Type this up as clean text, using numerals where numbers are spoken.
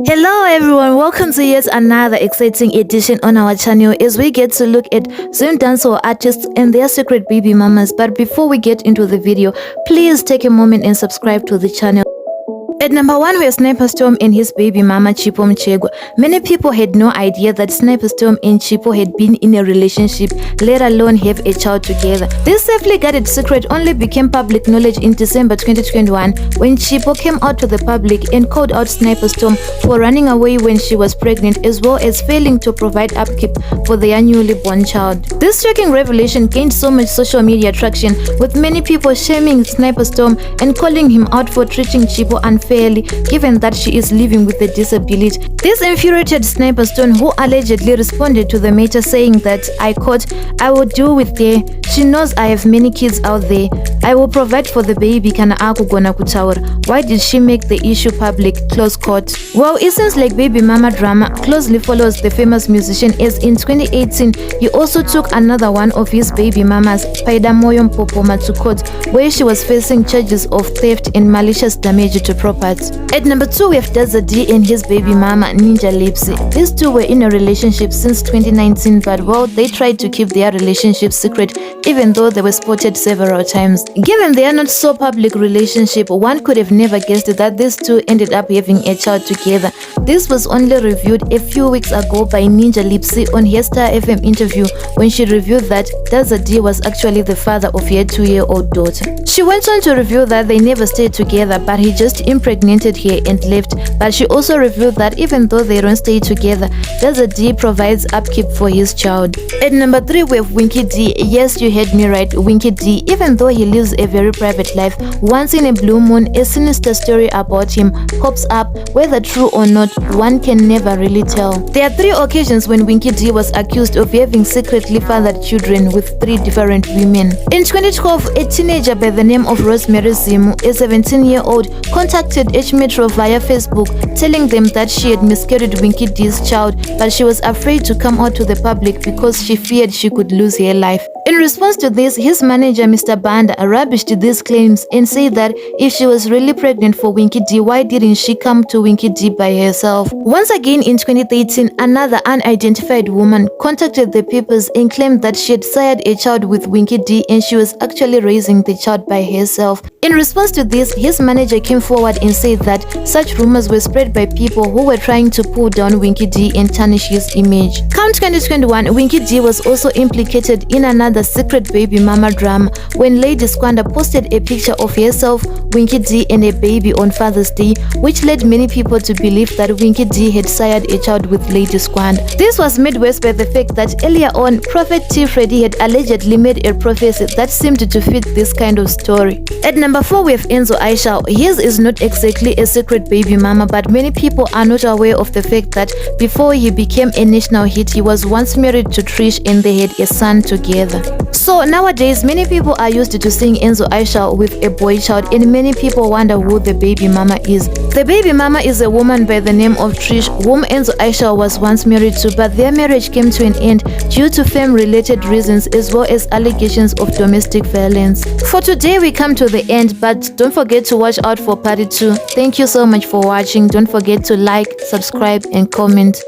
Hello everyone, welcome to yet another exciting edition on our channel as we get to look at Zimdancehall Artists and their secret baby mamas. But before we get into the video, please take a moment and subscribe to the channel. At number 1, we have Sniper Storm and his baby mama Chipo Mchegwa. Many people had no idea that Sniper Storm and Chipo had been in a relationship, let alone have a child together. This safely guarded secret only became public knowledge in December 2021 when Chipo came out to the public and called out Sniper Storm for running away when she was pregnant, as well as failing to provide upkeep for their newly born child. This shocking revelation gained so much social media traction, with many people shaming Sniper Storm and calling him out for treating Chipo unfairly, given that she is living with a disability. This infuriated Sniper Storm, who allegedly responded to the matter saying that, I quote, "I will deal with her. She knows I have many kids out there. I will provide for the baby kana akugona kutaura. Why did she make the issue public?" Close quote. Well, it seems like baby mama drama closely follows the famous musician, as in 2018 he also took another one of his baby mamas, Paida Moyo Mpopoma, to court, where she was facing charges of theft and malicious damage to property. At number 2, we have Dazza D and his baby mama Ninja Lipsy. These two were in a relationship since 2019, but well, they tried to keep their relationship secret even though they were spotted several times. Given their not so public relationship, one could have never guessed that these two ended up having a child together. This was only revealed a few weeks ago by Ninja Lipsy on her Star FM interview, when she revealed that Dazza D was actually the father of her 2-year-old daughter. She went on to reveal that they never stayed together, but he just impregnated her and left. But she also revealed that even though they don't stay together, Dazza D provides upkeep for his child. At number 3, we have Winky D. Yes, you heard me right, Winky D. Even though he lives a very private life, once in a blue moon, a sinister story about him pops up. Whether true or not, one can never really tell. There are 3 occasions when Winky D was accused of having secretly fathered children with 3 different women. In 2012, a teenager by the name of Rosemary Zimu, a 17-year-old, contacted H Metro via Facebook, telling them that she had miscarried Winky D's child, but she was afraid to come out to the public because she feared she could lose her life. In response to this, his manager, Mr. Banda, rubbished these claims and said that if she was really pregnant for Winky D, why didn't she come to Winky D by herself? Once again in 2013, another unidentified woman contacted the papers and claimed that she had sired a child with Winky D and she was actually raising the child by herself. In response to this, his manager came forward and said that such rumors were spread by people who were trying to pull down Winky D and tarnish his image. Come 2021, Winky D was also implicated in another secret baby mama drama when Lady Squander posted a picture of herself, Winky D, and a baby on Father's Day, which led many people to believe that Winky D had sired a child with Lady Squander. This was made worse by the fact that earlier on, Prophet T. Freddy had allegedly made a prophecy that seemed to fit this kind of story. At number 4, we have Enzo Aisha. His is not exactly a secret baby mama, but many people are not aware of the fact that before he became a national hit, he was once married to Trish and they had a son together. So nowadays, many people are used to seeing Enzo Aisha with a boy child, and many people wonder who the baby mama is. The baby mama is a woman by the name of Trish, whom Enzo Aisha was once married to, but their marriage came to an end due to fame-related reasons as well as allegations of domestic violence. For today, we come to the end, but don't forget to watch out for part 2. Thank you so much for watching. Don't forget to like, subscribe, and comment.